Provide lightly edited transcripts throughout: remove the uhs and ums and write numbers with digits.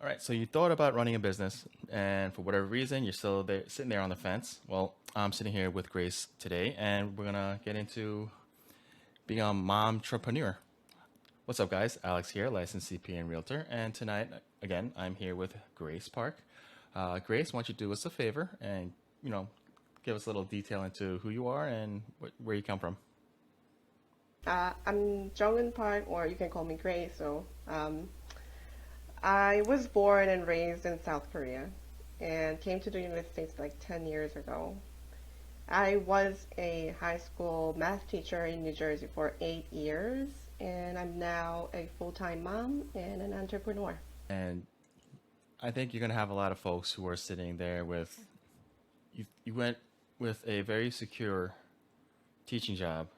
All right, so you thought about running a business, and for whatever reason, you're still there, sitting there on the fence. Well, I'm sitting here with Grace today, and we're gonna get into being a momtrepreneur. What's up, guys? Alex here, licensed CPA and realtor, and tonight, again, I'm here with Grace Park. Grace, why don't you do us a favor and give us a little detail into who you are and where you come from. I'm Jungin Park, or you can call me Grace. I was born and raised in South Korea and came to the United States like 10 years ago. I was a high school math teacher in New Jersey for 8 years, and I'm now a full-time mom and an entrepreneur. And I think you're gonna have a lot of folks who are sitting there with you went with a very secure teaching job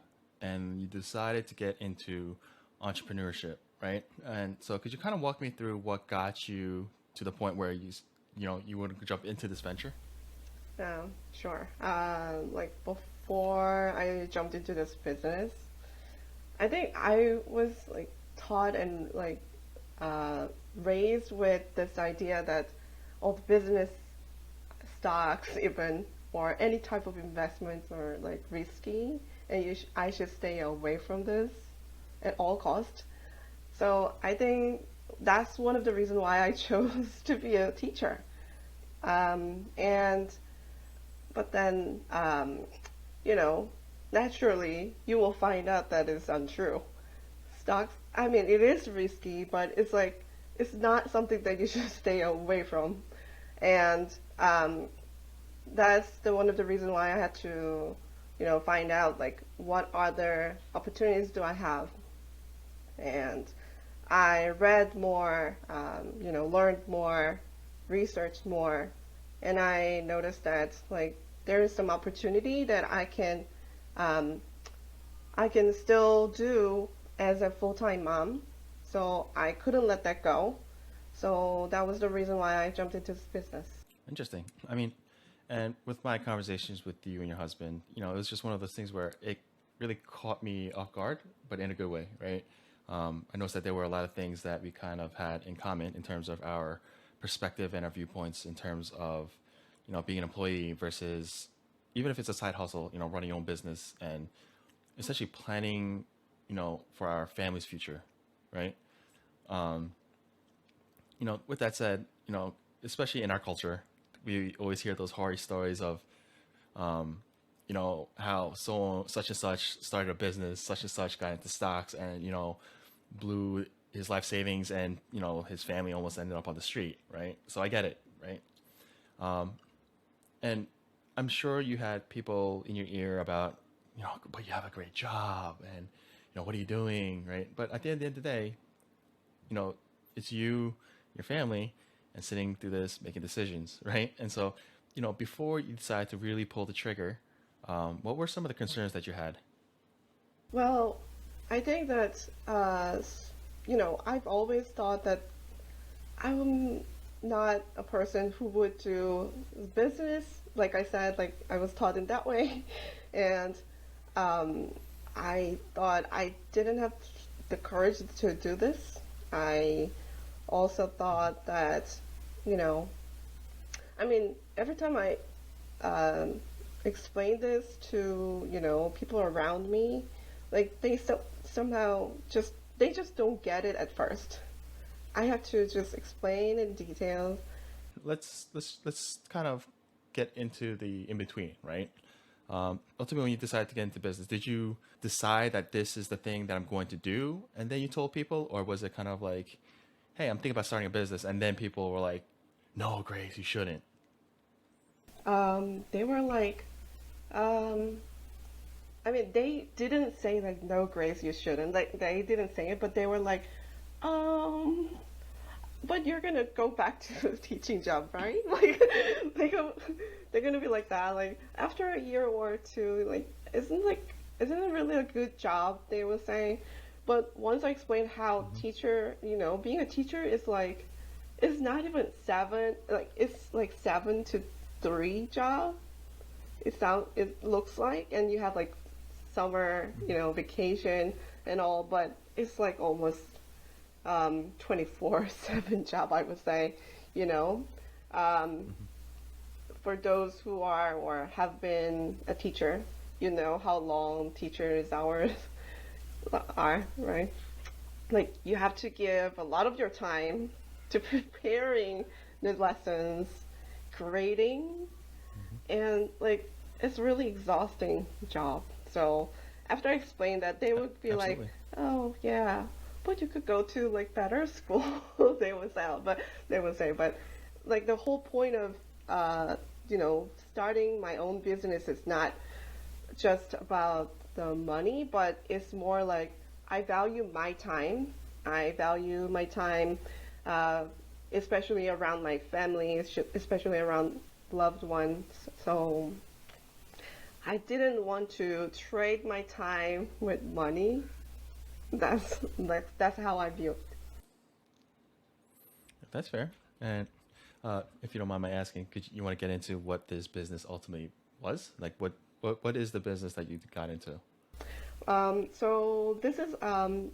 and you decided to get into entrepreneurship, right? And so could you kind of walk me through what got you to the point where you would jump into this venture? Sure. Like before I jumped into this business, I think I was like taught and raised with this idea that all the business stocks, even or any type of investments, are like risky, and I should stay away from this at all cost. So I think that's one of the reasons why I chose to be a teacher. And but then you know, naturally you will find out that it's untrue. Stocks, I mean, it is risky, but it's not something that you should stay away from. And that's one of the reasons why I had to, find out like what other opportunities do I have. And I read more, learned more, researched more, and I noticed that like there is some opportunity that I can still do as a full-time mom. So I couldn't let that go. So that was the reason why I jumped into this business. Interesting. I mean, and with my conversations with you and your husband, it was just one of those things where it really caught me off guard, but in a good way, right? I noticed that there were a lot of things that we kind of had in common in terms of our perspective and our viewpoints in terms of, being an employee versus, even if it's a side hustle, running your own business and essentially planning, for our family's future, right? Um, with that said, especially in our culture, we always hear those horror stories of, how such and such started a business, such and such got into stocks and, blew his life savings and, his family almost ended up on the street, right? So I get it, right? And I'm sure you had people in your ear about, but you have a great job and, what are you doing, right? But at the end of the day, it's you, your family, and sitting through this, making decisions, right? And so, before you decide to really pull the trigger, what were some of the concerns that you had? Well, I think that, I've always thought that I'm not a person who would do business. Like I said, like I was taught in that way. And I thought I didn't have the courage to do this. I also thought that, I mean, every time I explain this to, people around me, like they somehow they just don't get it at first. I have to just explain in detail. Let's kind of get into the in between, right? Ultimately, when you decided to get into business, did you decide that this is the thing that I'm going to do, and then you told people, or was it kind of like, hey, I'm thinking about starting a business, and then people were like, no, Grace, you shouldn't? They were like, I mean, they didn't say like, no, Grace, you shouldn't. Like, they didn't say it, but they were like, um, but you're gonna go back to the teaching job, right? Like, they go, they're gonna be like that. Like, after a year or two, isn't it really a good job? They were saying. But once I explained how teacher, being a teacher is like, it's not even seven, like it's like 7 to 3 job. It looks like, and you have like summer, vacation and all, but it's like almost 24/7 job, I would say, you know. Um, Hmm. for those who are or have been a teacher, you know how long teachers' hours are, right? Like you have to give a lot of your time to preparing the lessons, grading, and like it's really exhausting job. So after I explained that, they would be like, Absolutely. "Oh yeah, but you could go to like better school." They would say, but but like the whole point of uh, starting my own business is not just about the money, but it's more like I value my time. I value my time, uh, especially around my family, especially around loved ones. So I didn't want to trade my time with money. That's how I view it. That's fair. And if you don't mind my asking, you want to get into what this business ultimately was? Like, what is the business that you got into? So this is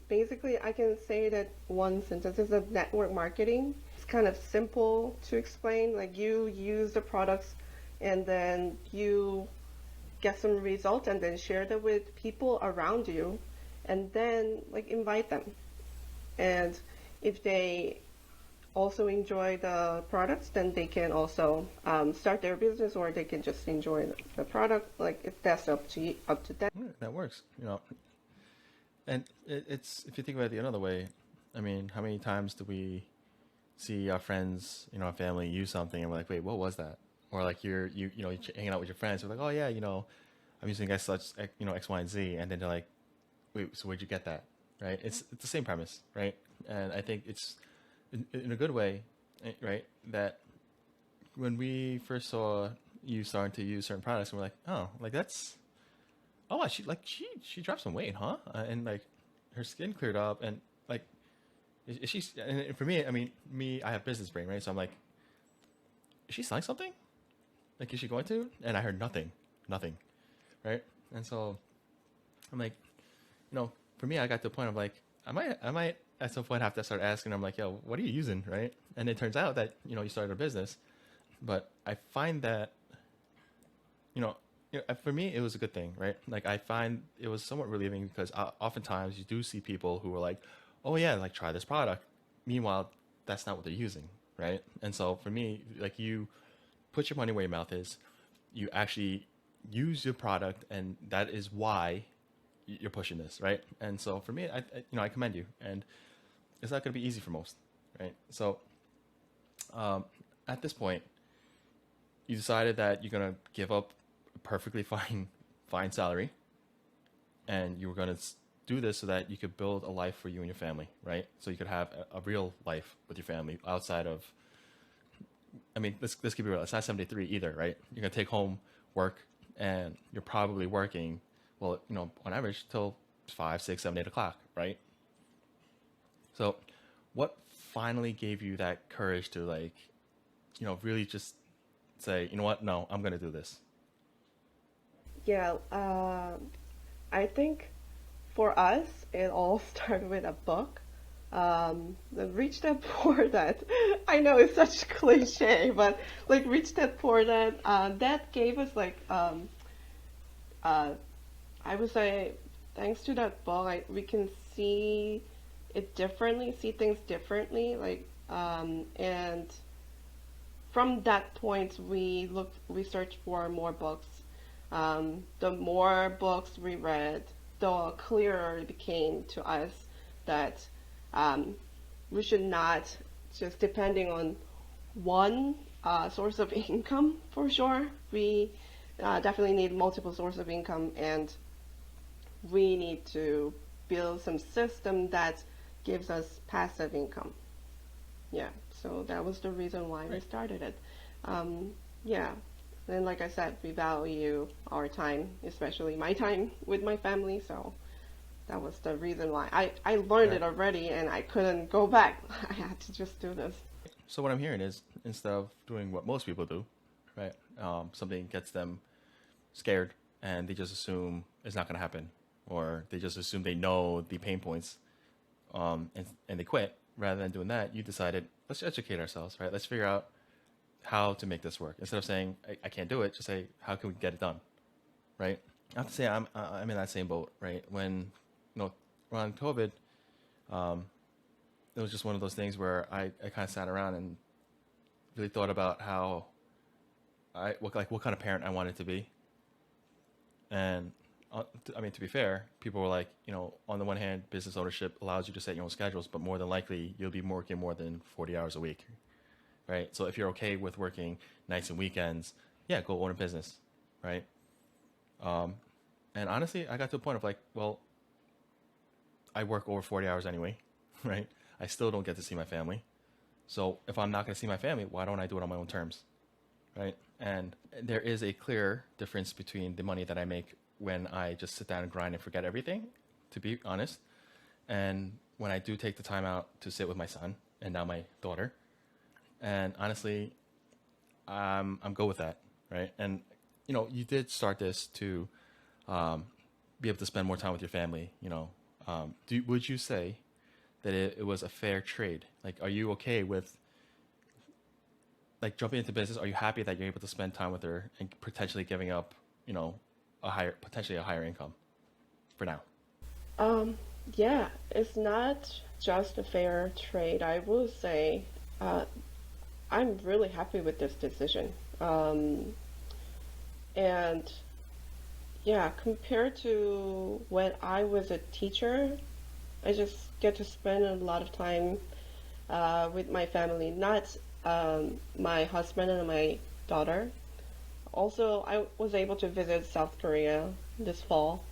basically I can say that one sentence is a network marketing. It's kind of simple to explain. Like you use the products and then you get some results and then share them with people around you and then like invite them. And if they also enjoy the products, then they can also start their business or they can just enjoy the product. Like if that's up to them. That works. And it's if you think about it another way, I mean, how many times do we see our friends, our family use something and we're like, wait, what was that? Or like you're hanging out with your friends, we're like, oh yeah, I'm using X such, X, Y, and Z, and then they're like, wait, so where'd you get that? Right? It's the same premise, right? And I think it's in a good way, right? That when we first saw you starting to use certain products, and we're like, oh, like that's oh, she dropped some weight, huh? And like her skin cleared up, and like is she? And for me, I mean, I have business brain, right? So I'm like, is she selling something? Like, is she going to? And I heard nothing, nothing, right? And so I'm like, for me, I got to the point of like, I might at some point have to start asking. I'm like, yo, what are you using, right? And it turns out that you started a business, but I find that you know, for me, it was a good thing, right? Like I find it was somewhat relieving because oftentimes you do see people who are like, "Oh yeah, like try this product." Meanwhile, that's not what they're using, right? And so for me, like you put your money where your mouth is. You actually use your product, and that is why you're pushing this, right? And so for me, I commend you, and it's not going to be easy for most, right? So um, at this point, you decided that you're gonna give up a perfectly fine salary, and you were gonna do this so that you could build a life for you and your family, right? So you could have a real life with your family outside of. I mean, let's keep it real. It's not 73 either, right? You're gonna take home work, and you're probably working, well, on average till 5, 6, 7, 8 o'clock, right? So, what finally gave you that courage to like, really just say, you know what? No, I'm gonna do this. Yeah, I think for us, it all started with a book. The Rich Dad Poor Dad. I know it's such cliche, but like Rich Dad Poor Dad, that gave us like uh, I would say thanks to that book, we can see it differently, see things differently, like and from that point we searched for more books. The more books we read, the clearer it became to us that um, we should not just depending on one source of income for sure. We definitely need multiple sources of income, and we need to build some system that gives us passive income. Yeah, so that was the reason why we Right. started it. Yeah, and like I said, we value our time, especially my time with my family. So that was the reason why I learned it Right. already, and I couldn't go back. I had to just do this. So what I'm hearing is instead of doing what most people do, right? Something gets them scared, and they just assume it's not going to happen, or they just assume they know the pain points and they quit. Rather than doing that, you decided, let's educate ourselves, right? Let's figure out how to make this work. Instead of saying, I can't do it, just say, how can we get it done, right? I have to say, I'm in that same boat, right? When, around COVID, it was just one of those things where I kind of sat around and really thought about how what kind of parent I wanted to be. And to be fair, people were like, on the one hand, business ownership allows you to set your own schedules, but more than likely you'll be working more than 40 hours a week, right? So if you're okay with working nights and weekends, yeah, go own a business, right? And honestly, I got to a point of like, well, I work over 40 hours anyway, right? I still don't get to see my family. So if I'm not going to see my family, why don't I do it on my own terms, right? And there is a clear difference between the money that I make when I just sit down and grind and forget everything, to be honest, and when I do take the time out to sit with my son and now my daughter. And honestly, I'm good with that, right? And you did start this to be able to spend more time with your family. Would you say that it was a fair trade? Like, are you okay with like jumping into business? Are you happy that you're able to spend time with her and potentially giving up, potentially a higher income for now? Yeah, it's not just a fair trade. I will say, uh, I'm really happy with this decision. And yeah, compared to when I was a teacher, I just get to spend a lot of time with my family, not my husband and my daughter. Also, I was able to visit South Korea this fall,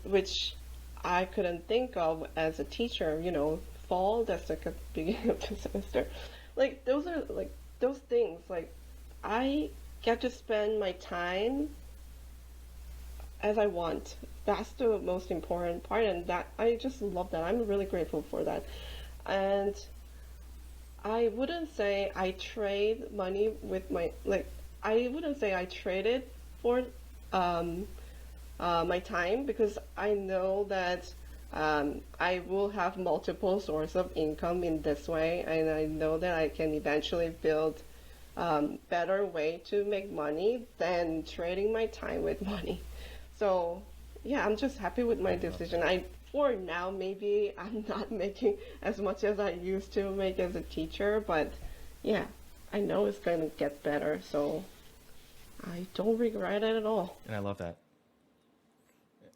which I couldn't think of as a teacher. Fall, that's like a beginning of the semester. Like those are like those things. Like I get to spend my time as I want. That's the most important part, and that I just love that. I'm really grateful for that. And I wouldn't say I trade money with my like. I wouldn't say I traded for um, my time because I know that I will have multiple sources of income in this way, and I know that I can eventually build better way to make money than trading my time with money. So yeah, I'm just happy with my I love decision. that. For now, maybe I'm not making as much as I used to make as a teacher, but yeah, I know it's going to get better, so I don't regret it at all. And I love that.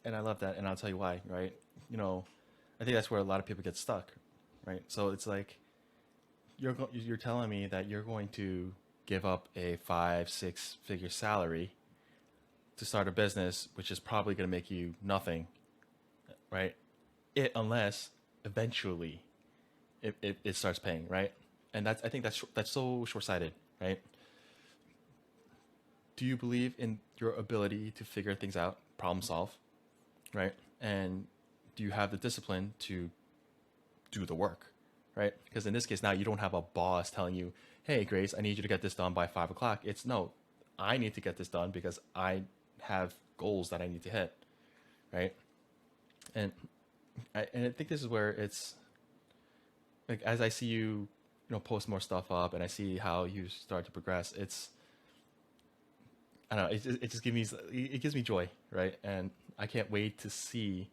And I love that. And I'll tell you why, right? I think that's where a lot of people get stuck, right? So it's like you're telling me that you're going to give up a 5 6 figure salary to start a business, which is probably going to make you nothing, right? Unless eventually it starts paying, right? And I think that's so short sighted, right? Do you believe in your ability to figure things out, problem solve, right? And do you have the discipline to do the work, right? Because in this case now you don't have a boss telling you, hey Grace, I need you to get this done by 5 o'clock. It's no, I need to get this done because I have goals that I need to hit, right? And I think this is where it's like as I see you, post more stuff up and I see how you start to progress. I don't know. It gives me joy, right? And I can't wait to see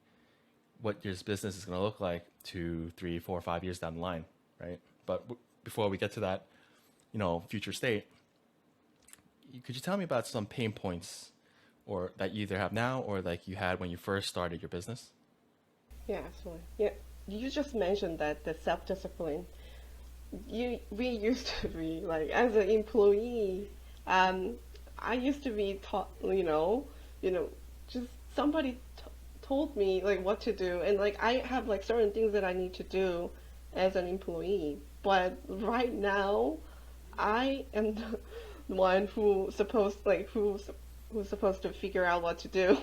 what your business is going to look like 2 3 4 5 years down the line, right? But before we get to that, future state, could you tell me about some pain points or that you either have now or like you had when you first started your business? Yeah, absolutely. Yeah, you just mentioned that the self-discipline. We used to be like as an employee. Um, I used to be taught, just somebody told me like what to do, and like I have like certain things that I need to do as an employee. But right now, I am the one who's supposed to figure out what to do,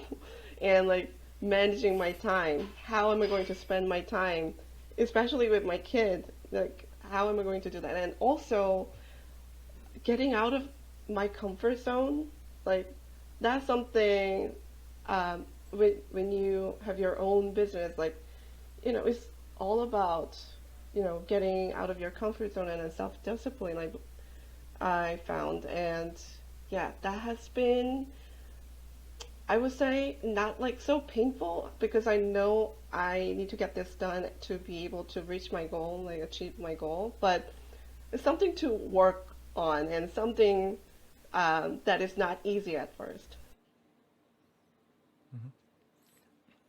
and like managing my time. How am I going to spend my time, especially with my kid? Like, how am I going to do that? And also getting out of my comfort zone, like that's something when you have your own business, like it's all about, getting out of your comfort zone and self-discipline, like I found. And yeah, that has been, I would say, not like so painful because I know I need to get this done to be able to reach my goal, like achieve my goal. But it's something to work on and something that is not easy at first. Hmm.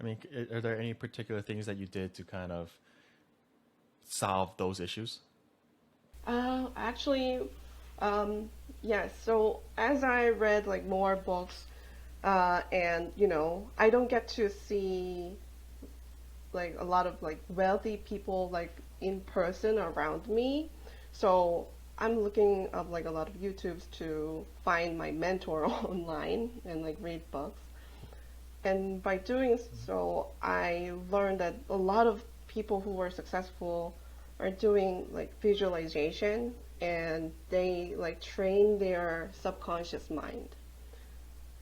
I mean, are there any particular things that you did to kind of solve those issues? Actually, yes. So as I read like more books, and I don't get to see like a lot of like wealthy people like in person around me. So I'm looking up like a lot of YouTubes to find my mentor online and like read books. And by doing so, I learned that a lot of people who are successful are doing like visualization and they like train their subconscious mind.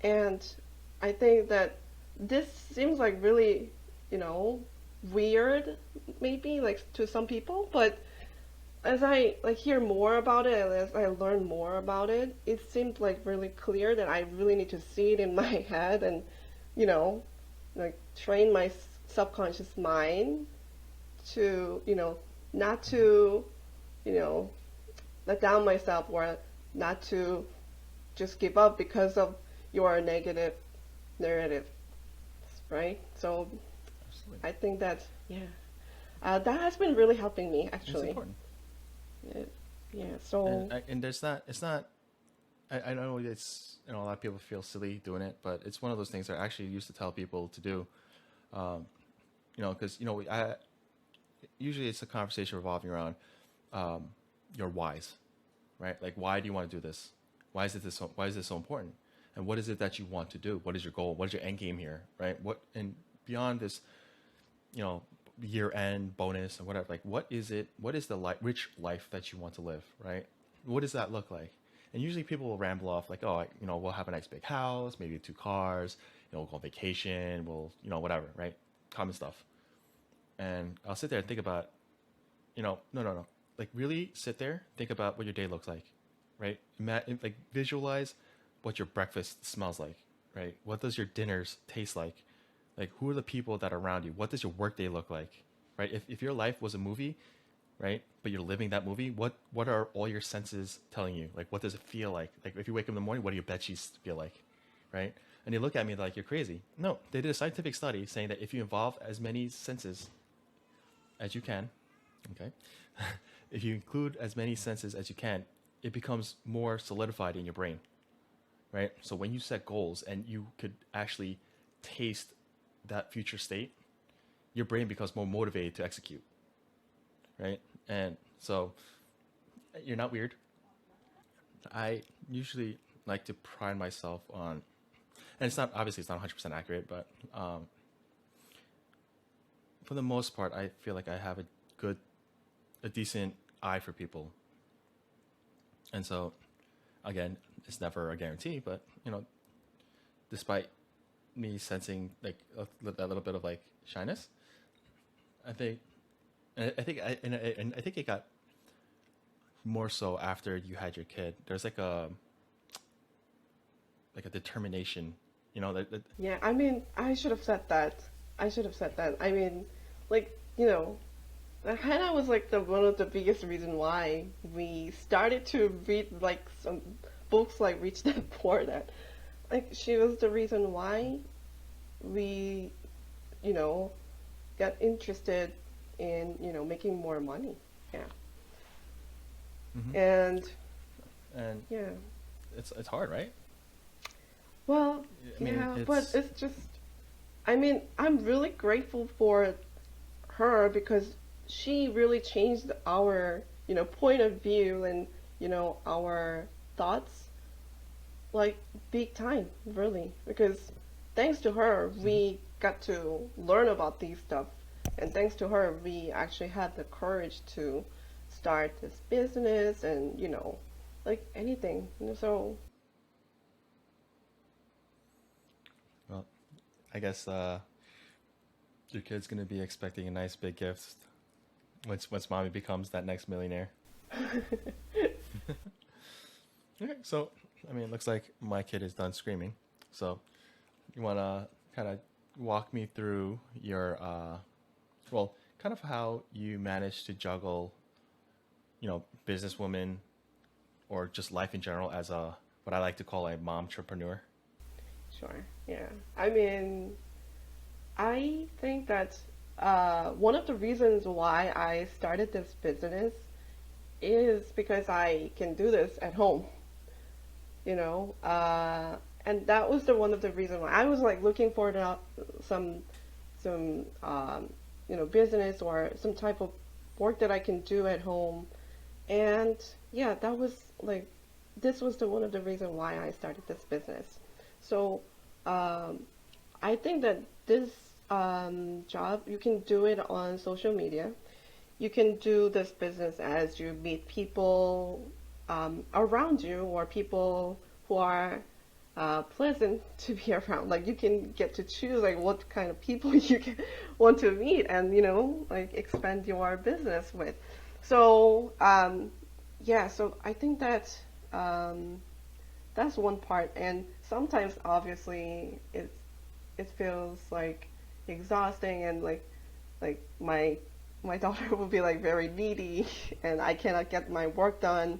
And I think that this seems like really, you know, weird maybe like to some people, but as I like hear more about it and as I learn more about it, it seems like really clear that I really need to see it in my head and, you know, like train my subconscious mind to, not to, you know, let down myself or not to just give up because of your negative narrative, right? So Absolutely. I think that, yeah, that has been really helping me It's actually. important. Yeah, yeah. And So and there's not, it's not, I know it's, a lot of people feel silly doing it, but it's one of those things that I actually used to tell people to do. Um, because I usually it's a conversation revolving around um, your whys, right? Like, why do you want to do this? Why is this so important? And what is it that you want to do? What is your goal? What is your end game here, right? What, and beyond this, you know, year end bonus and whatever, like, what is it? What is the rich life that you want to live, right? What does that look like? And usually people will ramble off like, oh, we'll have a nice big house, maybe two cars, we'll go on vacation, we'll, whatever, right? Common stuff. And I'll sit there and think about, no, no, no. Like, really sit there, think about what your day looks like, right? Like, visualize what your breakfast smells like, right? What does your dinners taste like? Like, who are the people that are around you? What does your workday look like, right? If your life was a movie, right, but you're living that movie, what are all your senses telling you? Like, what does it feel like? Like, if you wake up in the morning, what do your bed sheets feel like, right? And they look at me like you're crazy. No, they did a scientific study saying that if you involve as many senses as you can, okay, if you include as many senses as you can, it becomes more solidified in your brain, right? So when you set goals and you could actually taste that future state, your brain becomes more motivated to execute, right? And so you're not weird. I usually like to pride myself on, and it's not, obviously it's not 100% accurate, but for the most part, I feel like I have a decent eye for people. And so, again, it's never a guarantee, but despite me sensing like that little bit of like shyness, I think, and I think it got more so after you had your kid. There's like a determination, that yeah, I mean, I should have said that. I should have said that. I mean, like, Hannah was like the one of the biggest reason why we started to read like some books like Rich Dad Poor Dad. Like she was the reason why we, you know, got interested in, making more money. Yeah. hmm And and yeah. it's hard, right? Well, I mean, yeah, but it's it's just I mean, I'm really grateful for her because she really changed our, point of view and, our thoughts like big time, really. Because thanks to her, mhm. we got to learn about these stuff. And thanks to her, we actually had the courage to start this business and, like anything. So, Well, I guess your kid's gonna be expecting a nice big gift once mommy becomes that next millionaire. Okay, so I mean, it looks like my kid is done screaming. So you want to kind of walk me through your, well, kind of how you manage to juggle, businesswoman or just life in general as a what I like to call a momtrepreneur. Sure. Yeah. I mean, I think that one of the reasons why I started this business is because I can do this at home, you know. And that was the one of the reasons why I was like looking for some some business or some type of work that I can do at home. And yeah, that was like this was the one of the reasons why I started this business. So um, I think that this job, you can do it on social media. You can do this business as you meet people around you or people who are pleasant to be around. Like you can get to choose like what kind of people you can want to meet and like expand your business with. So yeah, so I think that um, that's one part. And sometimes obviously it feels like exhausting and like my daughter will be like very needy and I cannot get my work done.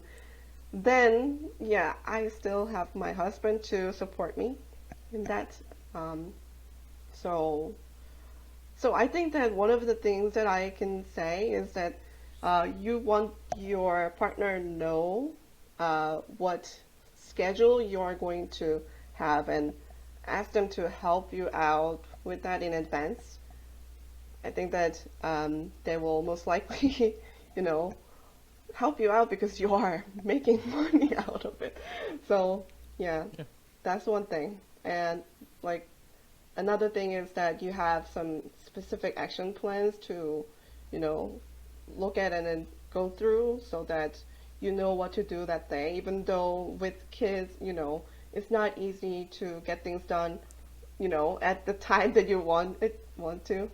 Then yeah, I still have my husband to support me in that. Um, so so I think that one of the things that I can say is that you want your partner know what schedule you're going to have and ask them to help you out with that in advance. I think that they will most likely, you know, help you out because you are making money out of it. So yeah, Yeah. that's one thing. And like another thing is that you have some specific action plans to, you know, look at and then go through so that you know what to do that day. Even though with kids, it's not easy to get things done, at the time that you want to,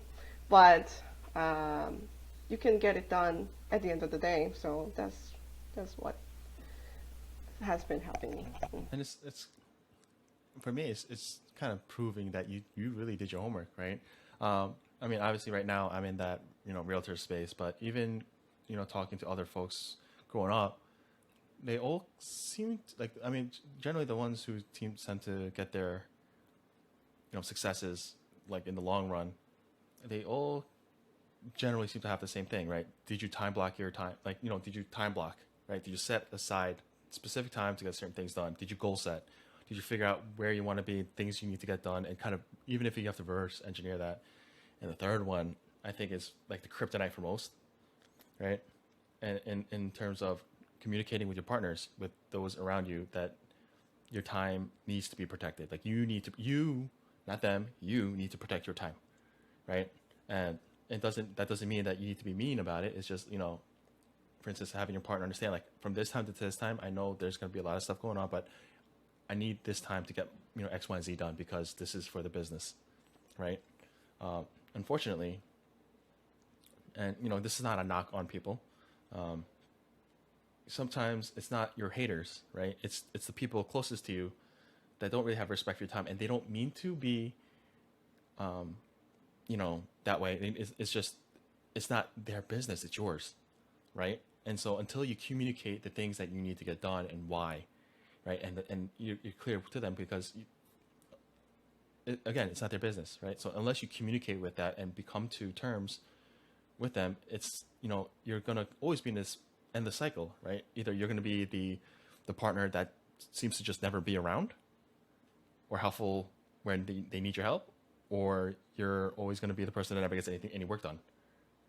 but um, you can get it done at the end of the day. So that's what has been helping me. And it's for me, it's kind of proving that you really did your homework, right? I mean, obviously, right now I'm in that realtor space, but even talking to other folks growing up, they all seem like I mean, generally the ones who teams tend to get their successes like in the long run, they all generally seem to have the same thing, right? Did you time block your time? Like, did you time block, right? Did you set aside specific time to get certain things done? Did you goal set? Did you figure out where you want to be, things you need to get done, and kind of, even if you have to reverse engineer that? And the third one, I think, is like the kryptonite for most, right? And in terms of communicating with your partners, with those around you, that your time needs to be protected. Like not them, you need to protect your time, right? And that doesn't mean that you need to be mean about it. It's just, for instance, having your partner understand, like, from this time to this time, I know there's going to be a lot of stuff going on, but I need this time to get X, Y, and Z done because this is for the business, right? Unfortunately, and this is not a knock on people. Um, Sometimes it's not your haters, right? It's the people closest to you that don't really have respect for your time, and they don't mean to be, that way. It's just it's not their business; it's yours, right? And so until you communicate the things that you need to get done and why, right, and you're clear to them because again, it's not their business, right? So unless you communicate with that and become to terms with them, it's you're gonna always be in this endless cycle, right? Either you're gonna be the partner that seems to just never be around or helpful when they need your help, or you're always gonna be the person that never gets any work done,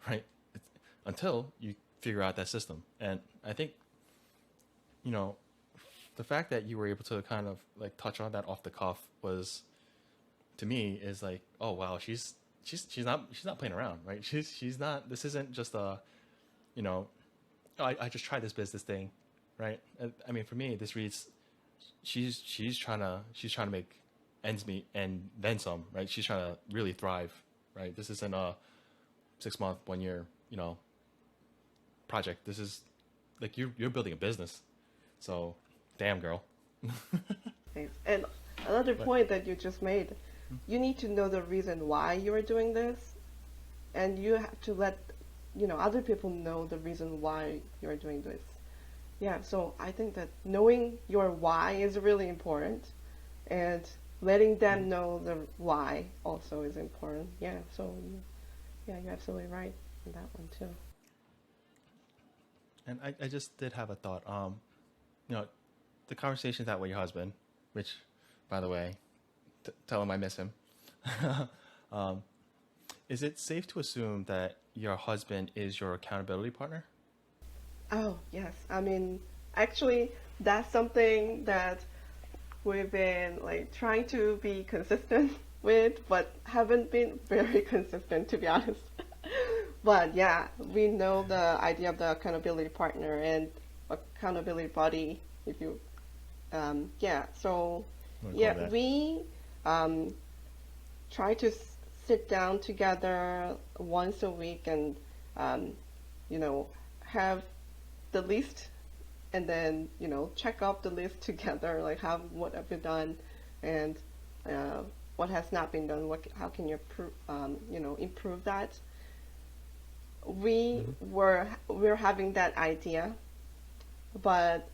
right? Until you figure out that system. And I think you know the fact that you were able to kind of like touch on that off the cuff was, to me, is like, oh wow, she's not playing around, right? She's not. This isn't just a, you know, oh, I just tried this business thing, right? I mean, for me, this reads, she's trying to make ends meet and then some, right? She's trying to really thrive, right? This isn't a 6 month, 1 year, project. This is like you're building a business. So, damn girl. Thanks. And another But point that you just made, you need to know the reason why you are doing this, and you have to let other people know the reason why you are doing this. Yeah, so I think that knowing your why is really important, and letting them know the why also is important. Yeah, so yeah, you're absolutely right in that one too. and I just did have a thought. You know, the conversations that with your husband, which, by the way, tell him I miss him. um, is it safe to assume that your husband is your accountability partner? Oh, yes. I mean, actually, that's something that we've been like trying to be consistent with, but haven't been very consistent to be honest. But yeah, we know the idea of the accountability partner and accountability buddy, if you, yeah. So What do you yeah, call that? we um, try to sit down together once a week and um, you know have the list, and then check up the list together, like what have you done, and uh, what has not been done, how can you improve that. we Mm-hmm. were we're having that idea, but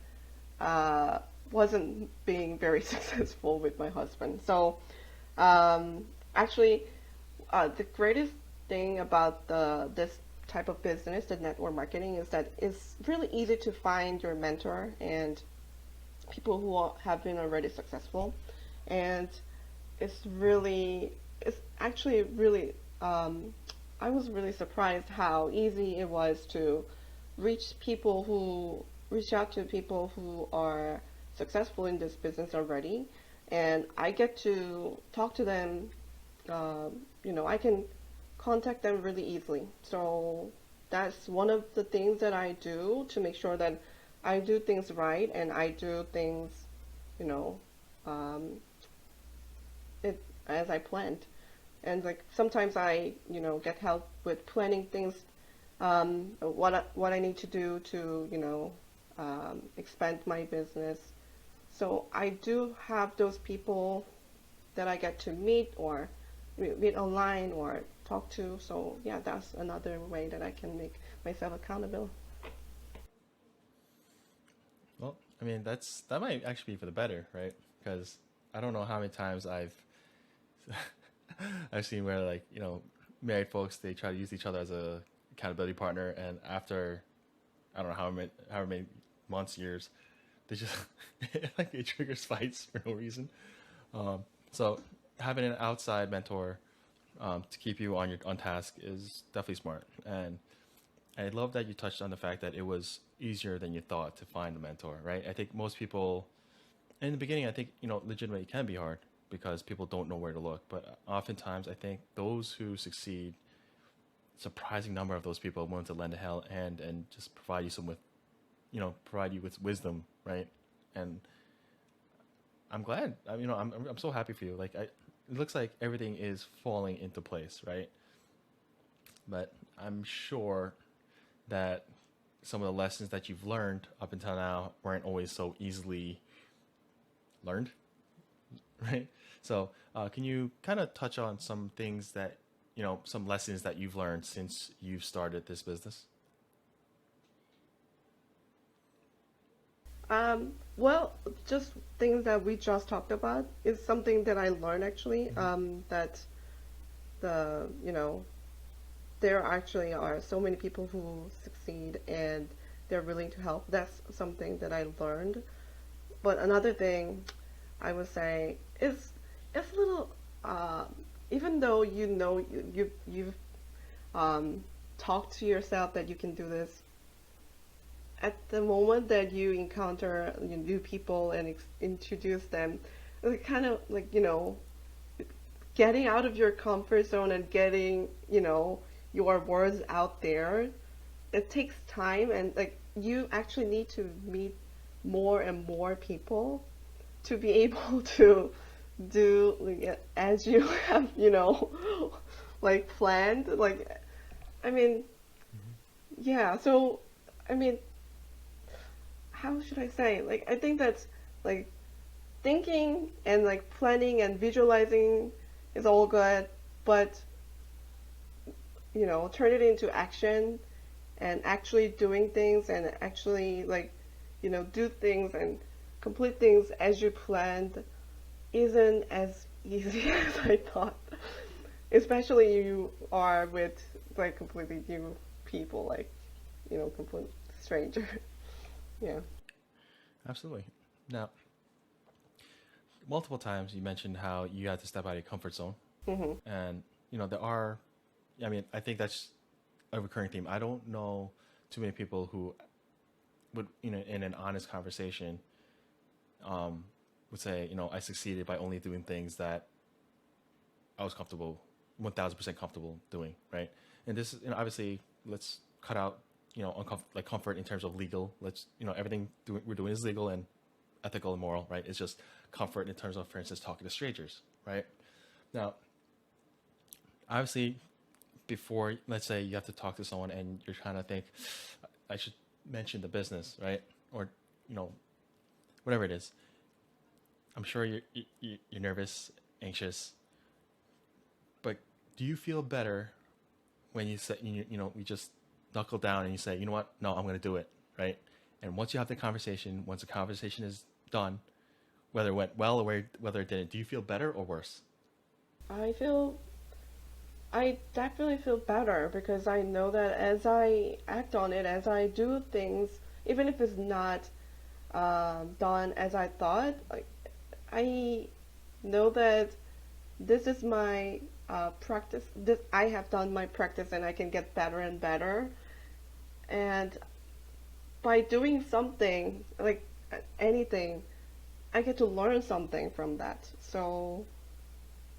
uh, wasn't being very successful with my husband. So actually, the greatest thing about this type of business, the network marketing, is that it's really easy to find your mentor and people who have been already successful, and it's actually really I was really surprised how easy it was to reach out to people who are successful in this business already, and I get to talk to them. I can contact them really easily. So that's one of the things that I do to make sure that I do things right and I do things, you know, um, it as I planned. And like sometimes I, get help with planning things, what I need to do to, expand my business. So I do have those people that I get to meet or meet online or talk to. So yeah, that's another way that I can make myself accountable. Well, I mean, that might actually be for the better, right? Because I don't know how many times I've seen where like married folks, they try to use each other as a accountability partner, and after I don't know how many months, years, they just like it triggers fights for no reason. So having an outside mentor to keep you on task is definitely smart. And I love that you touched on the fact that it was easier than you thought to find a mentor, right? I think most people in the beginning, I think legitimately it can be hard because people don't know where to look. But oftentimes, I think those who succeed, surprising number of those people are willing to lend a hand and just provide you provide you with wisdom, right? And I'm glad. I'm so happy for you. It looks like everything is falling into place, right? But I'm sure that some of the lessons that you've learned up until now weren't always so easily learned, right? So, can you kind of touch on some things that, some lessons that you've learned since you've started this business? Well, just things that we just talked about is something that I learned actually, that the, there actually are so many people who succeed and they're willing to help. That's something that I learned. But another thing I would say is it's a little, even though you've talked to yourself that you can do this, at the moment that you encounter new people and introduce them, it's kind of like getting out of your comfort zone and getting your words out there. It takes time, and like you actually need to meet more and more people to be able to do like, as you have like planned. Like I mean, yeah. So I mean, how should I say? Like, I think that's like thinking and like planning and visualizing is all good, but turn it into action and actually doing things and actually like, do things and complete things as you planned isn't as easy as I thought. Especially you are with like completely new people, like, complete stranger. Yeah. Absolutely. Now, multiple times you mentioned how you had to step out of your comfort zone, Hmm. and there are. I mean, I think that's a recurring theme. I don't know too many people who would, in an honest conversation, um, would say, I succeeded by only doing things that I was comfortable, 1,000% comfortable doing, right? And this is, obviously, let's cut out, like comfort in terms of legal. Let's, everything we're doing is legal and ethical and moral, right? It's just comfort in terms of, for instance, talking to strangers, right? Now, obviously, before, let's say you have to talk to someone and you're trying to think, I should mention the business, right? Or, you know, whatever it is. I'm sure you're nervous, anxious, but do you feel better when you say, you just knuckle down and you say, you know what? No, I'm going to do it, right? And once you have the conversation, once the conversation is done, whether it went well or whether it didn't, do you feel better or worse? I feel, I definitely feel better because I know that as I act on it, as I do things, even if it's not done as I thought, like I know that this is my practice. This I have done my practice, and I can get better and better. And by doing something like anything, I get to learn something from that. So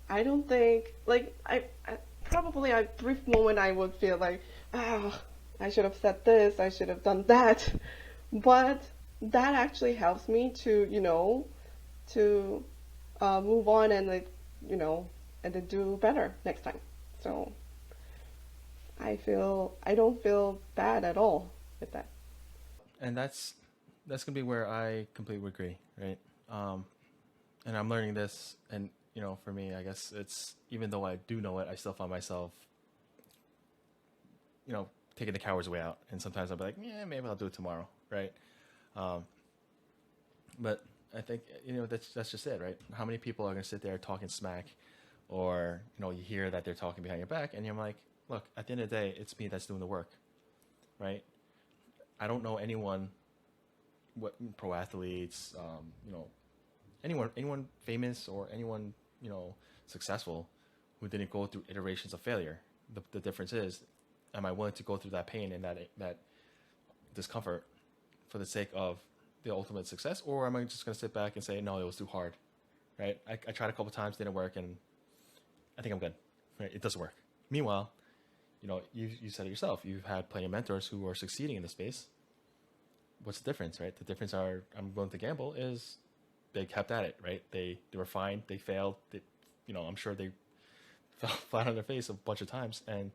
I don't think like I probably a brief moment I would feel like, oh, I should have said this, I should have done that, but that actually helps me to to move on and like you know and to do better next time. So I don't feel bad at all with that. And that's gonna be where I completely agree, right? Um, and I'm learning this, and for me, I guess it's, even though I do know it, I still find myself, taking the coward's way out, and sometimes I'll be like, yeah, maybe I'll do it tomorrow, right? Um, but I think that's just it, right? How many people are gonna sit there talking smack, or you hear that they're talking behind your back, and you're like, look, at the end of the day, it's me that's doing the work, right? I don't know anyone, what pro athletes, anyone famous or anyone successful who didn't go through iterations of failure. The difference is, am I willing to go through that pain and that discomfort for the sake of the ultimate success, or am I just going to sit back and say, no, it was too hard, right? I tried a couple times, didn't work, and I think I'm good, right? It doesn't work. Meanwhile, you said it yourself, you've had plenty of mentors who are succeeding in the space. What's the difference, right? The difference are, I'm willing to gamble, is they kept at it, right? They were fine, they failed, I'm sure they fell flat on their face a bunch of times, and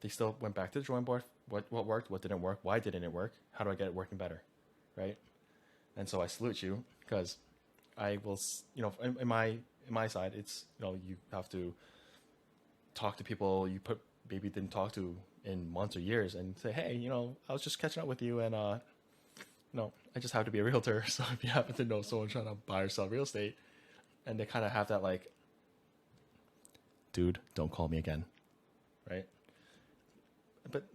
they still went back to the drawing board. What worked, what didn't work, why didn't it work, how do I get it working better, right? And so I salute you, because I will, in my side, it's, you have to talk to people you maybe didn't talk to in months or years, and say, hey, I was just catching up with you, and I just have to be a realtor. So if you happen to know someone trying to buy or sell real estate, and they kind of have that like, dude, don't call me again, right?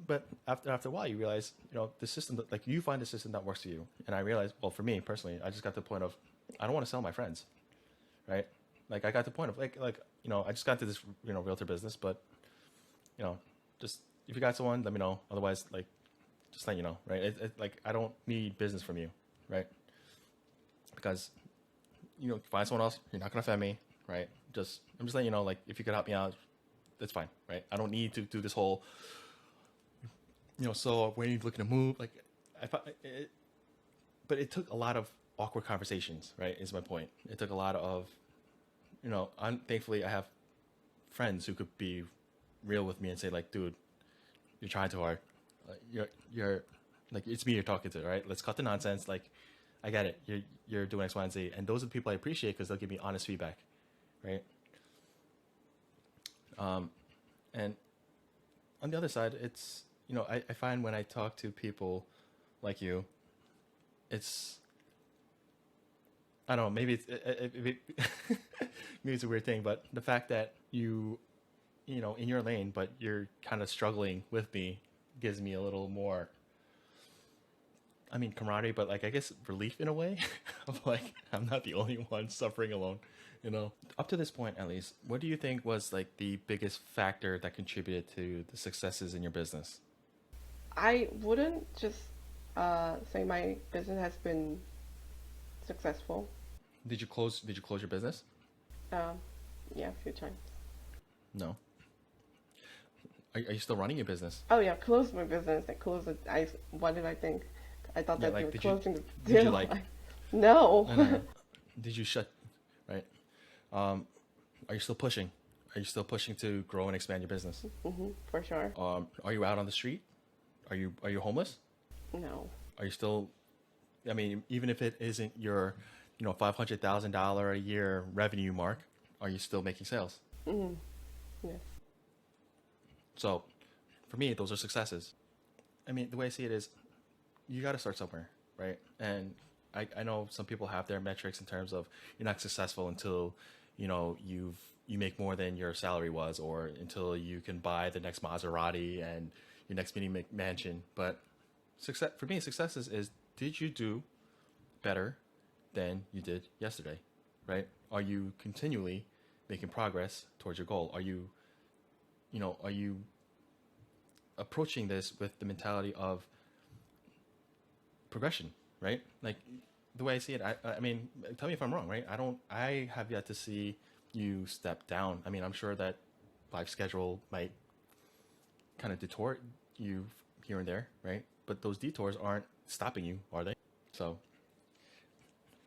But after a while, you realize, the system that, like, you find the system that works for you. And I realized, well, for me personally, I just got to the point of, I don't want to sell my friends, right? Like, I got to the point of I just got into this realtor business, but you know, just, if you got someone, let me know. Otherwise, like, just let you know, right? Like, I don't need business from you, right? Because find someone else. You're not gonna offend me, right? I'm just letting you know, like, if you could help me out, that's fine, right? I don't need to do this whole, so when are you looking to move? Like, but it took a lot of awkward conversations, right? Is my point. It took a lot of, thankfully I have friends who could be real with me and say, like, dude, you're trying too hard. You're Like it's me you're talking to, right? Let's cut the nonsense. Like, I get it. You're doing X, Y, and Z, and those are the people I appreciate because they'll give me honest feedback, right? And on the other side, it's I find when I talk to people like you, it's I don't know, maybe maybe it's a weird thing, but the fact that you in your lane, but you're kind of struggling with me gives me a little more, I mean, camaraderie, but like I guess relief in a way of like I'm not the only one suffering alone, you know. Up to this point, at least, what do you think was like the biggest factor that contributed to the successes in your business? I wouldn't just say my business has been successful. Did you close your business? Um, yeah, a few times. No. Are you still running your business? Oh yeah, closed my business. I closed it. What did I think? I thought Yeah, that you like were did you closing the did you deal. like No. no, no, no. Did you shut, right? Um, are you still pushing? Are you still pushing to grow and expand your business? For sure. Are you out on the street? Are you homeless? No. Are you still, I mean, even if it isn't your, $500,000 a year revenue mark, are you still making sales? Yes. So, for me, those are successes. I mean, the way I see it is, you got to start somewhere, right? And I know some people have their metrics in terms of you're not successful until you make more than your salary was, or until you can buy the next Maserati and your next mini mansion. But success for me, success is did you do better than you did yesterday, right? Are you continually making progress towards your goal? Are you approaching this with the mentality of progression, right? Like the way I see it, I mean, tell me if I'm wrong, right? I have yet to see you step down. I mean, I'm sure that life schedule might kind of detour you here and there, right? But those detours aren't stopping you, are they? So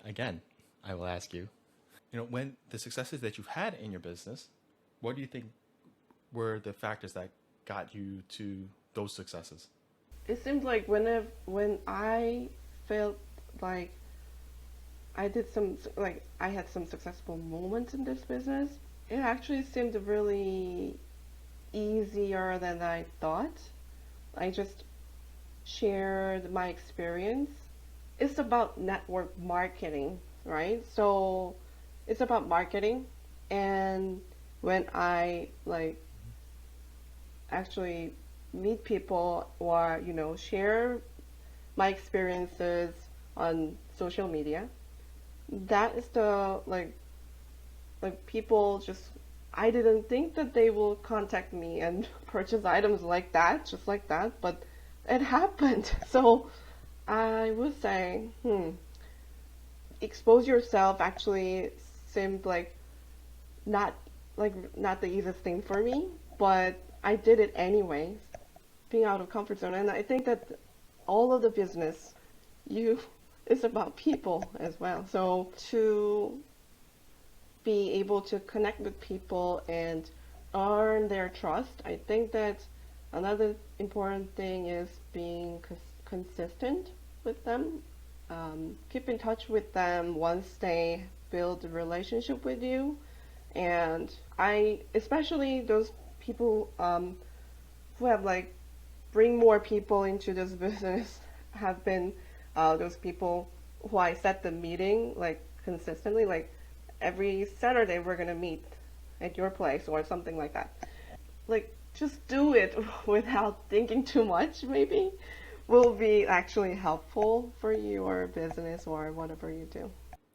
again, I will ask you, when the successes that you've had in your business, what do you think were the factors that got you to those successes? It seems like when I felt like I did some like I had some successful moments in this business, it actually seemed really easier than I thought. I just shared my experience. It's about network marketing, right? So it's about marketing, and when I like actually meet people or share my experiences on social media, that is the people just, I didn't think that they will contact me and purchase items like that, just like that, but it happened. So I would say, expose yourself actually seemed not not the easiest thing for me, but I did it anyways, being out of comfort zone. And I think that all of the business you is about people as well. So to be able to connect with people and earn their trust, I think that another important thing is being consistent with them. Keep in touch with them once they build a relationship with you. And especially those people who have bring more people into this business have been those people who I set the meeting consistently, like every Saturday we're gonna meet at your place or something like that. Like just do it without thinking too much. Maybe will be actually helpful for your business or whatever you do.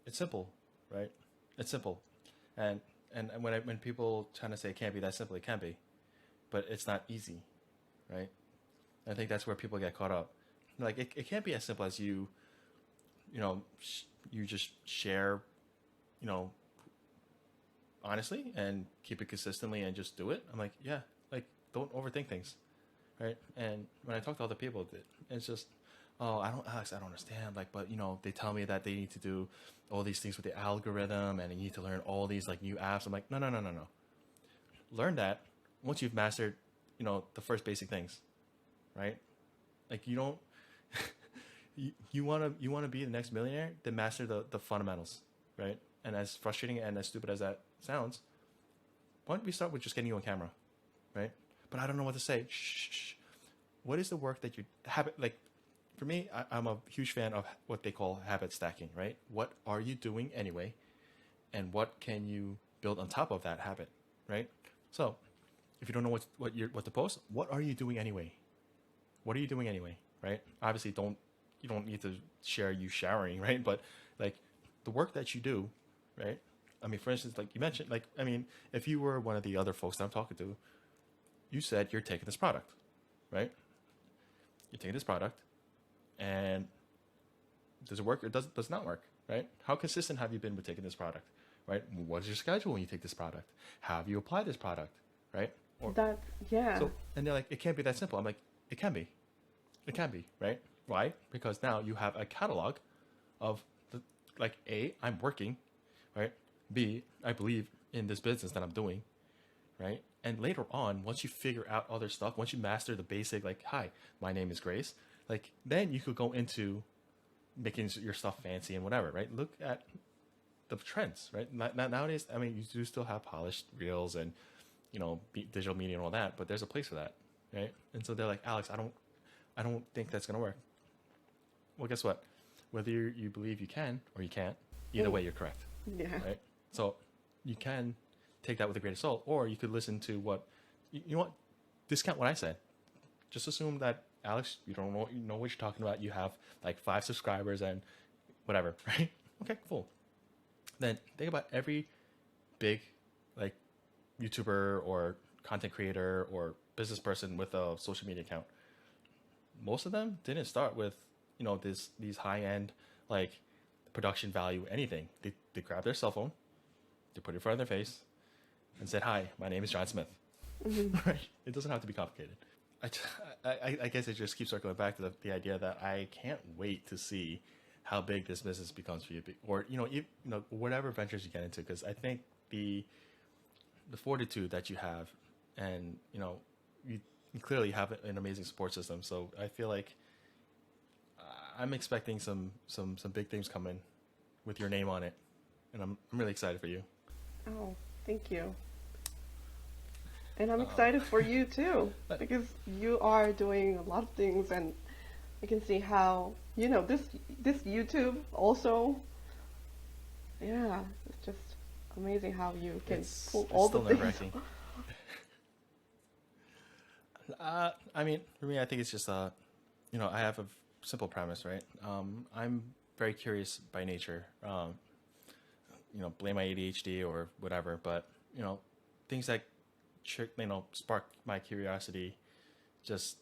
It's simple, right? It's simple, and when people trying to say it can't be that simple, it can be, but it's not easy, right? I think that's where people get caught up. Like it can't be as simple as you just share, you know, honestly and keep it consistently and just do it. I'm like, yeah, like don't overthink things, right? And when I talk to other people, it's just, oh, Alex, I don't understand. Like, but they tell me that they need to do all these things with the algorithm and you need to learn all these like new apps. I'm like, no, no, no, no, no. Learn that once you've mastered, the first basic things, right? Like you don't you want to be the next millionaire, then master the fundamentals, right? And as frustrating and as stupid as that sounds, why don't we start with just getting you on camera, right? But I don't know what to say. Shh. What is the work that you habit like? For me, I'm a huge fan of what they call habit stacking, right? What are you doing anyway, and what can you build on top of that habit, right? So, if you don't know what to post, what are you doing anyway? What are you doing anyway, right? Obviously, you don't need to share you showering, right? But like the work that you do, right? I mean, for instance, like you mentioned, like I mean, if you were one of the other folks that I'm talking to, you said you're taking this product, right? You're taking this product, and does it work or does not work, right? How consistent have you been with taking this product, right? What is your schedule when you take this product? How have you applied this product, right? Or That, yeah. so, and they're like, it can't be that simple. I'm like, it can be. It can be, right? Why? Because now you have a catalog of the, like, A, I'm working, right? B, I believe in this business that I'm doing, right? And later on, once you figure out other stuff, once you master the basic, like, hi, my name is Grace, like, then you could go into making your stuff fancy and whatever, right? Look at the trends, right? Nowadays, I mean, you do still have polished reels and, digital media and all that, but there's a place for that, right? And so they're like, Alex, I don't think that's gonna work. Well, guess what? Whether you believe you can or you can't, either way, you're correct, Yeah. right? So you can take that with a grain of salt, or you could listen to what you know what discount what I said. Just assume that Alex, you don't know what you're talking about. You have like 5 subscribers and whatever, right? Okay, cool. Then think about every big like YouTuber or content creator or business person with a social media account. Most of them didn't start with these high end like production value anything. They grabbed their cell phone, they put it in front of their face, and said, "Hi, my name is John Smith." Right? It doesn't have to be complicated. I guess it just keeps circling back to the idea that I can't wait to see how big this business becomes for you, or whatever ventures you get into, because I think the fortitude that you have, and you clearly have an amazing support system. So I feel like I'm expecting some big things coming with your name on it, and I'm really excited for you. Oh, thank you. And I'm excited for you too, But because you are doing a lot of things, and I can see how, this YouTube also, yeah, it's just amazing how you can pull it's all the still things. nerve-wracking. I mean, for me, I think it's just I have a simple premise, right? I'm very curious by nature. Blame my ADHD or whatever, but things that spark my curiosity just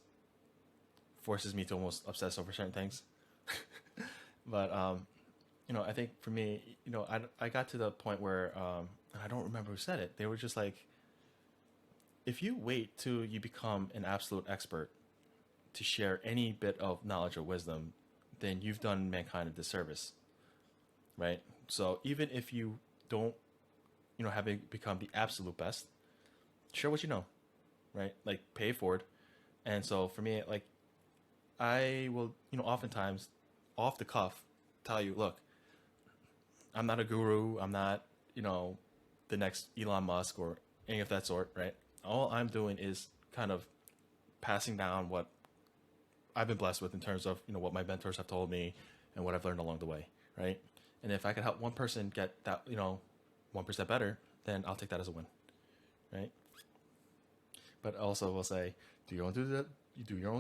forces me to almost obsess over certain things. But I think for me, I got to the point where I don't remember who said it. They were just like, if you wait till you become an absolute expert to share any bit of knowledge or wisdom, then you've done mankind a disservice, right? So even if you don't, having become the absolute best, share what you know, right? Like pay it forward. And so for me, like I will, oftentimes off the cuff tell you, look, I'm not a guru. I'm not, the next Elon Musk or any of that sort, right? All I'm doing is kind of passing down what I've been blessed with in terms of, what my mentors have told me and what I've learned along the way, right? And if I can help one person get that, 1% better, then I'll take that as a win, right? But also will say, do your own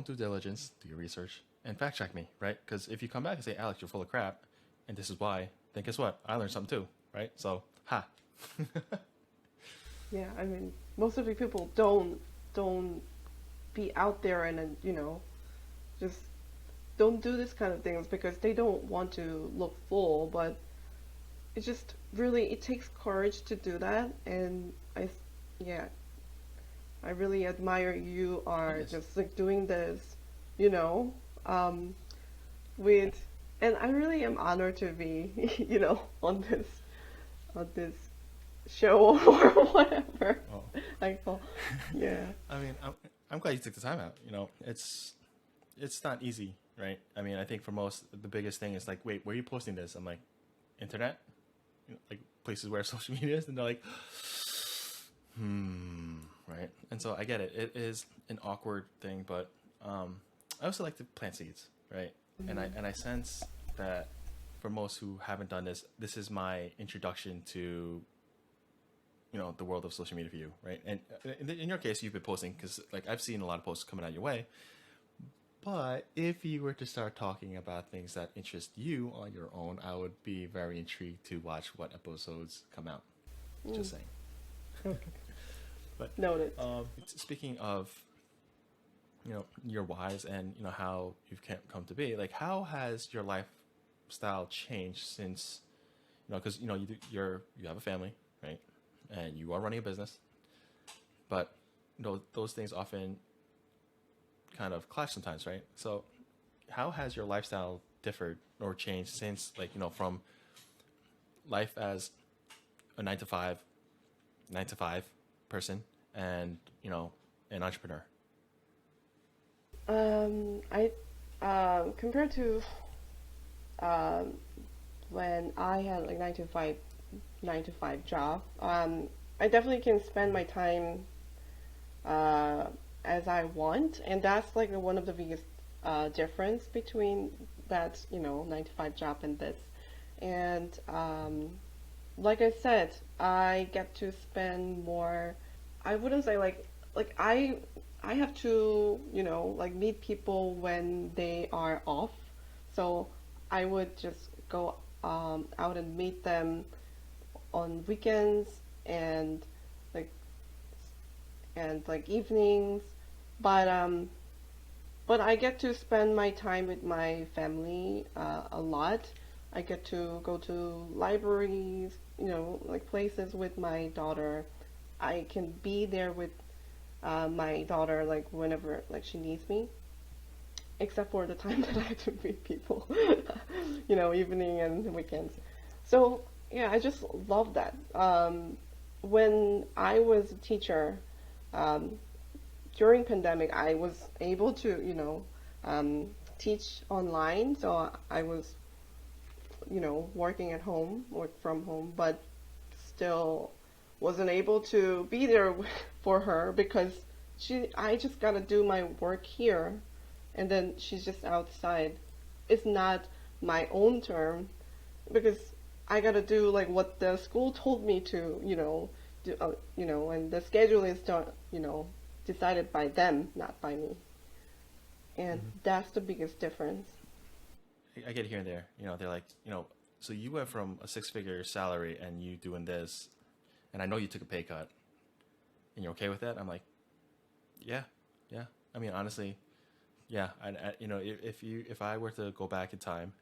due diligence, do your research, and fact check me, right? Because if you come back and say, Alex, you're full of crap, and this is why, then guess what? I learned something too, right? So, ha. Yeah, I mean, most of the people don't be out there and then, just don't do this kind of things because they don't want to look full, but it just really it takes courage to do that, and yeah, I really admire you are Yes. just like doing this, you know, um, with, and I really am honored to be, on this show or whatever Oh. I call, yeah. I mean, I'm glad you took the time out. It's not easy, right? I mean, I think for most, the biggest thing is like, wait, where are you posting this? I'm like, internet, like places where social media is, and they're like, right? And so I get it. It is an awkward thing, but I also like to plant seeds, right? And I sense that for most who haven't done this, this is my introduction to the world of social media for you, right? And in your case, you've been posting because like I've seen a lot of posts coming out your way. But if you were to start talking about things that interest you on your own, I would be very intrigued to watch what episodes come out. Mm. Just saying. Okay. But Noted. speaking of your whys and how you've come to be, like how has your lifestyle changed since because you have a family, right, and you are running a business, but those things often kind of clash sometimes, right? So how has your lifestyle differed or changed since like from life as a nine to five person and an entrepreneur? I compared to um, when I had like nine to five job, I definitely can spend my time uh, as I want, and that's like one of the biggest difference between that 9 to 5 job and this. And like I said, I get to spend more. I wouldn't say like I have to like meet people when they are off, so I would just go out and meet them on weekends and like evenings, but I get to spend my time with my family a lot. I get to go to libraries, like places with my daughter. I can be there with my daughter like whenever like she needs me, except for the time that I have to meet people, evening and weekends. So yeah, I just love that. When I was a teacher, um, during pandemic, I was able to, teach online. So I was, working at home, work from home, but still wasn't able to be there for her because I just gotta do my work here, and then she's just outside. It's not my own term because I gotta do like what the school told me to, do, and the schedule is done, decided by them, not by me. And Mm-hmm. that's the biggest difference. I get here and there. They're like, so you went from a six-figure salary and you doing this, and I know you took a pay cut, and you're okay with that. I'm like, yeah, yeah. I mean, honestly, yeah. If I were to go back in time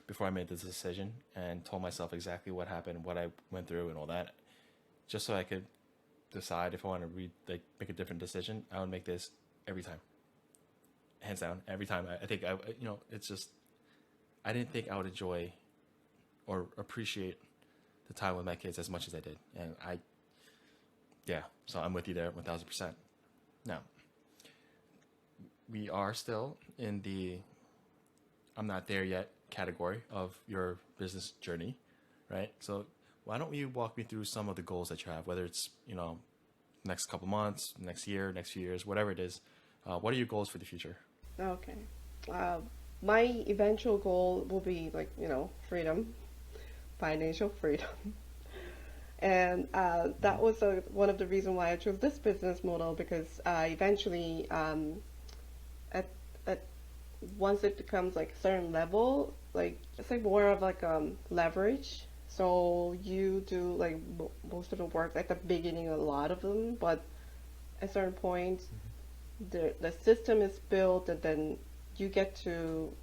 before I made this decision and told myself exactly what happened, what I went through, and all that, just so I could decide if I want to make a different decision, I would make this every time, hands down, every time. I think it's just I didn't think I would enjoy or appreciate the time with my kids as much as I did, and yeah. So I'm with you there, 1,000%. Now we are still in the I'm not there yet category of your business journey, right? So why don't you walk me through some of the goals that you have, whether it's next couple months, next year, next few years, whatever it is. What are your goals for the future? Okay. Uh, my eventual goal will be like, freedom, financial freedom. And that was one of the reasons why I chose this business model because eventually, at, at once it becomes like a certain level, like it's like more of like leverage. So you do like most of the work at the beginning, a lot of them, but at a certain point, the system is built, and then you get to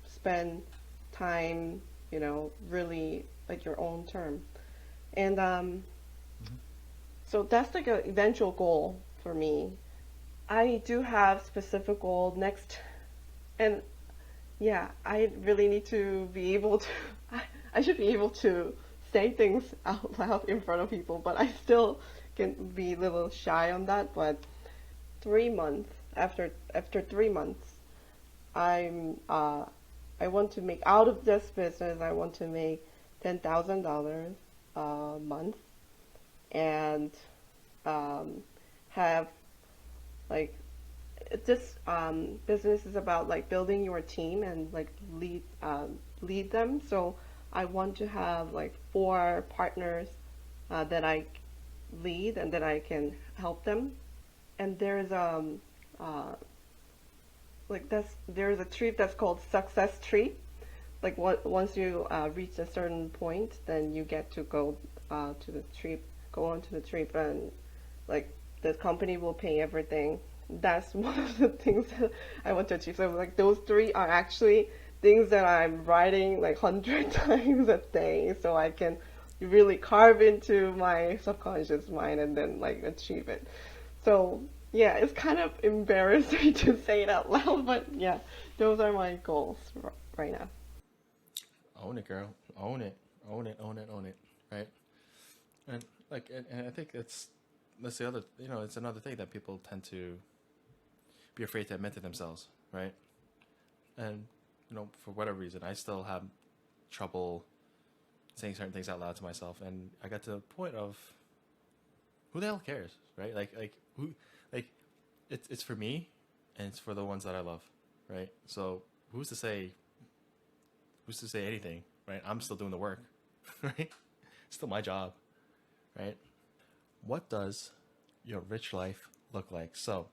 spend time, really like your own term. And Mm-hmm. so that's like an eventual goal for me. I do have specific goal next, and yeah, I really need to be able to. I should be able to say things out loud in front of people, but I still can be a little shy on that. But 3 months after 3 months, I'm I want to make out of this business. I want to make $10,000 a month and um, have like this business is about like building your team and like lead them. So I want to have like four partners that I lead and that I can help them. And uh, there's a trip that's called success tree. Like once you reach a certain point, then you get to go to the trip, go on to the trip, and like the company will pay everything. That's one of the things that I want to achieve. So like those three are actually things that I'm writing like 100 times a day, so I can really carve into my subconscious mind and then like achieve it. So yeah, it's kind of embarrassing to say it out loud, but yeah, those are my goals right now. Own it, girl. Own it. Own it. Own it. Own it. Right. And like, and I think that's the other. It's another thing that people tend to be afraid to admit to themselves, right? And for whatever reason, I still have trouble saying certain things out loud to myself, and I got to the point of who the hell cares, right? Like who, like it's for me, and it's for the ones that I love, right? So who's to say anything, right? I'm still doing the work, right? Still my job, right? What does your rich life look like? So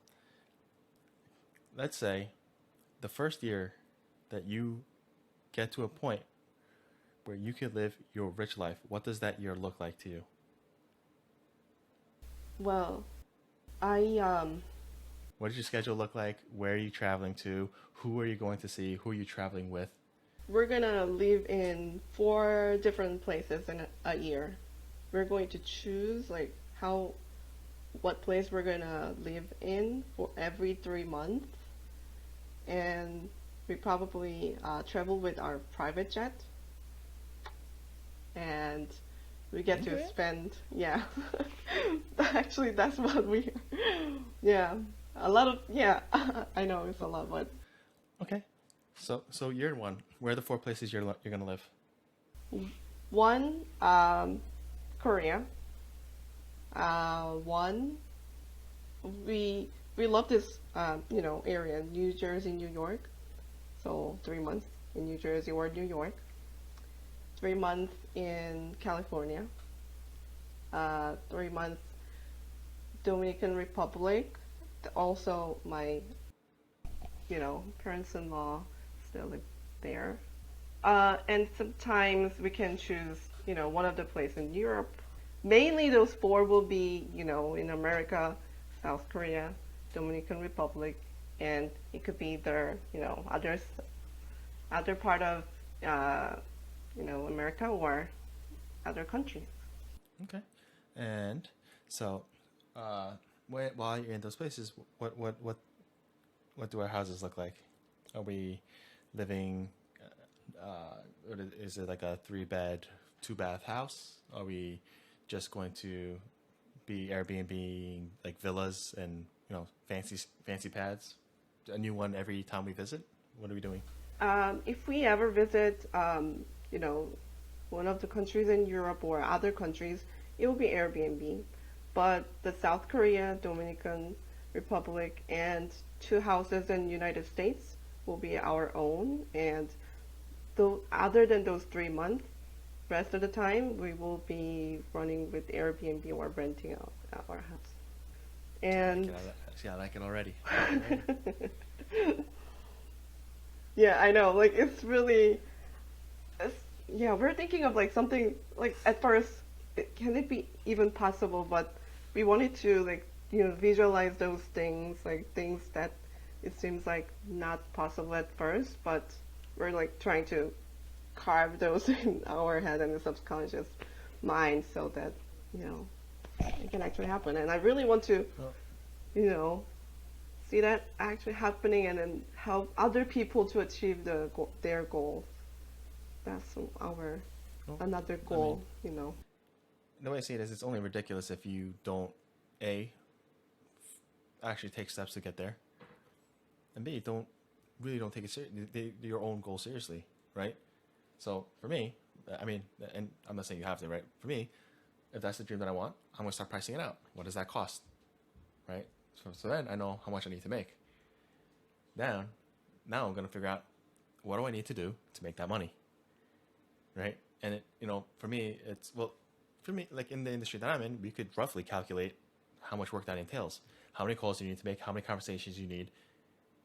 let's say the first year that you get to a point where you can live your rich life, what does that year look like to you? Well, I What does your schedule look like? Where are you traveling to? Who are you going to see? Who are you traveling with? we're gonna live in four different places in a year. We're going to choose like how what place we're gonna live in for every 3 months, and we probably travel with our private jet, and we get to Okay. spend yeah. Actually, that's what we yeah a lot of yeah. I know it's a lot, but Okay. So year one, where are the four places you're gonna live? one Korea, one we love this area, New Jersey, New York. So 3 months in New Jersey or New York, 3 months in California, 3 months Dominican Republic. Also, my parents-in-law still live there. And sometimes we can choose one of the places in Europe. Mainly those four will be in America, South Korea, Dominican Republic, and it could be either other part of uh, America or other countries. Okay. And so, uh, while you're in those places, what do our houses look like? Are we living? Is it like a 3 bed, 2 bath house? Are we just going to be Airbnb like villas and fancy pads? A new one every time we visit. What are we doing? If we ever visit, one of the countries in Europe or other countries, it will be Airbnb. But the South Korea, Dominican Republic, and two houses in United States will be our own. And though, other than those 3 months, rest of the time we will be running with Airbnb or renting out our house. I like And it. See, I like it already. I like it already. yeah, I know. Like it's really, it's, yeah. We're thinking of like something like at first, can it be even possible? But we wanted to like visualize those things, like things that it seems like not possible at first, but we're like trying to carve those in our head and the subconscious mind so that you know it can actually happen. And I really want to Well, you know see that actually happening and then help other people to achieve their goals. That's our well, another I mean, goal. the way I see it is, it's only ridiculous if you don't a actually take steps to get there, and b don't really don't take it your own goal seriously, right? So for me, I mean, and I'm not saying you have to, right? For me, if that's the dream that I want, I'm gonna start pricing it out. What does that cost, right? So then I know how much I need to make. Then, now I'm gonna figure out what do I need to do to make that money, right? And for me, for me, like in the industry that I'm in, we could roughly calculate how much work that entails, how many calls you need to make, how many conversations you need,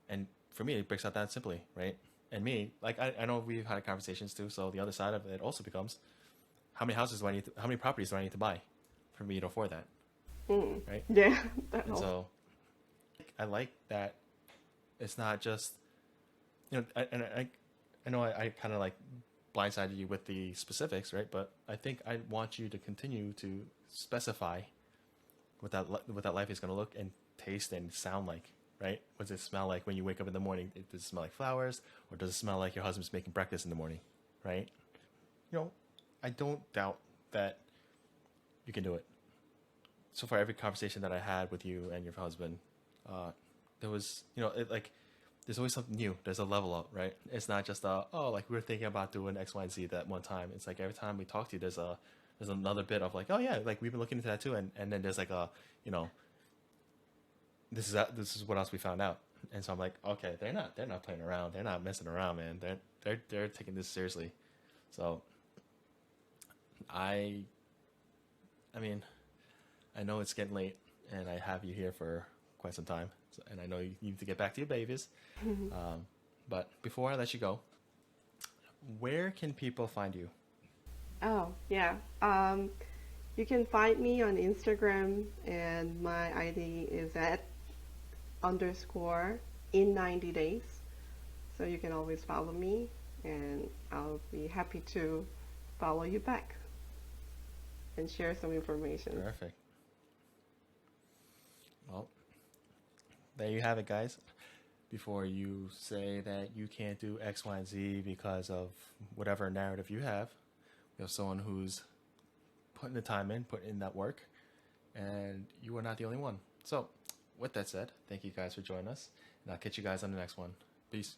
and for me, it breaks out that simply, right? And me, like I know we've had conversations too. So the other side of it also becomes, how many properties do I need to buy for me to afford that, Mm. right? Yeah, that And helps. so I like that it's not just, I know I kind of like blindsided you with the specifics, right? But I think I want you to continue to specify what that life is going to look and taste and sound like, right? What does it smell like when you wake up in the morning? Does it smell like flowers, or does it smell like your husband's making breakfast in the morning, right? You know, I don't doubt that you can do it. So far, every conversation that I had with you and your husband, there was, like, there's always something new. There's a level up, right? It's not just like we were thinking about doing X, Y, and Z that one time. It's like every time we talk to you, there's another bit of like, oh yeah, like we've been looking into that too, and then there's like you know, this is what else we found out. And so I'm like, okay, they're not playing around. They're not messing around, man. They're taking this seriously. So I I mean, I know it's getting late, and I have you here for quite some time, and I know you need to get back to your babies. But before I let you go, where can people find you? Oh, yeah. You can find me on Instagram, and my ID is at underscore in 90 days. So you can always follow me, and I'll be happy to follow you back and share some information. Perfect. Well, there you have it, guys. Before you say that you can't do X, Y, and Z because of whatever narrative you have, you have someone who's putting the time in, putting in that work, and you are not the only one. So, with that said, thank you guys for joining us, and I'll catch you guys on the next one. Peace.